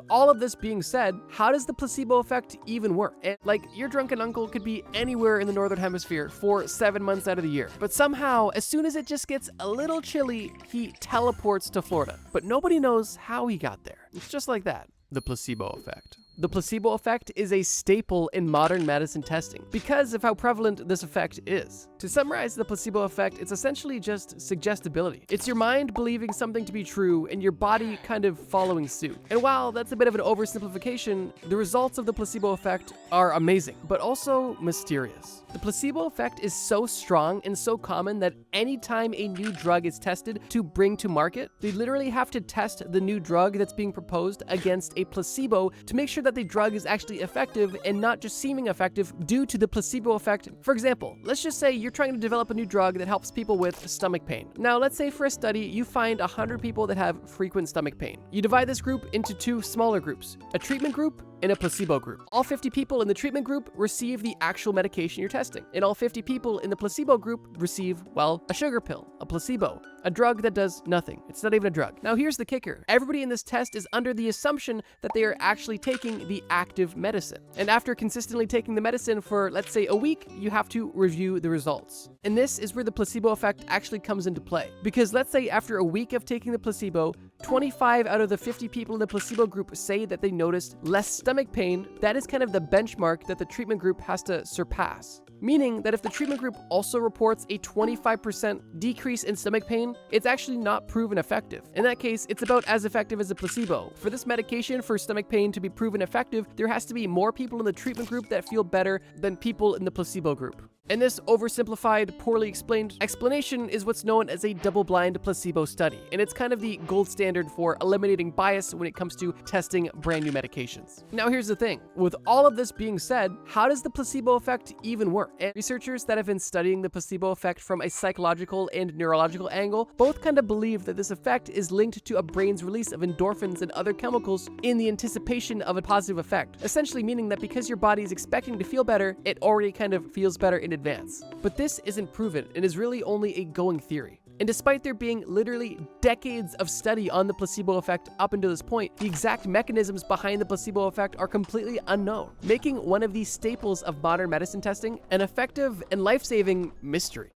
all of this being said, how does the placebo effect even work? Like, your drunken uncle could be anywhere in the northern hemisphere for 7 months out of the year, but somehow, as soon as it just gets a little chilly, he teleports to Florida. But nobody knows how he got there. It's just like that. The placebo effect. The placebo effect is a staple in modern medicine testing because of how prevalent this effect is. To summarize the placebo effect, it's essentially just suggestibility. It's your mind believing something to be true and your body kind of following suit. And while that's a bit of an oversimplification, the results of the placebo effect are amazing, but also mysterious. The placebo effect is so strong and so common that anytime a new drug is tested to bring to market, they literally have to test the new drug that's being proposed against a placebo to make sure that the drug is actually effective and not just seeming effective due to the placebo effect. For example, let's just say you're trying to develop a new drug that helps people with stomach pain. Now, let's say for a study, you find 100 people that have frequent stomach pain. You divide this group into 2 smaller groups, a treatment group and a placebo group. All 50 people in the treatment group receive the actual medication you're testing, and all 50 people in the placebo group receive, well, a sugar pill, a placebo, a drug that does nothing. It's not even a drug. Now, here's the kicker. Everybody in this test is under the assumption that they are actually taking the active medicine. And after consistently taking the medicine for, let's say, a week, you have to review the results. And this is where the placebo effect actually comes into play. Because let's say after a week of taking the placebo, 25 out of the 50 people in the placebo group say that they noticed less stomach pain. That is kind of the benchmark that the treatment group has to surpass. Meaning that if the treatment group also reports a 25% decrease in stomach pain, it's actually not proven effective. In that case, it's about as effective as a placebo. For this medication for stomach pain to be proven effective, there has to be more people in the treatment group that feel better than people in the placebo group. And this oversimplified, poorly explained explanation is what's known as a double-blind placebo study, and it's kind of the gold standard for eliminating bias when it comes to testing brand new medications. Now here's the thing, with all of this being said, how does the placebo effect even work? And researchers that have been studying the placebo effect from a psychological and neurological angle both kind of believe that this effect is linked to a brain's release of endorphins and other chemicals in the anticipation of a positive effect, essentially meaning that because your body is expecting to feel better, it already kind of feels better in advance. But this isn't proven and is really only a going theory. And despite there being literally decades of study on the placebo effect up until this point, the exact mechanisms behind the placebo effect are completely unknown, making one of these staples of modern medicine testing an effective and life-saving mystery.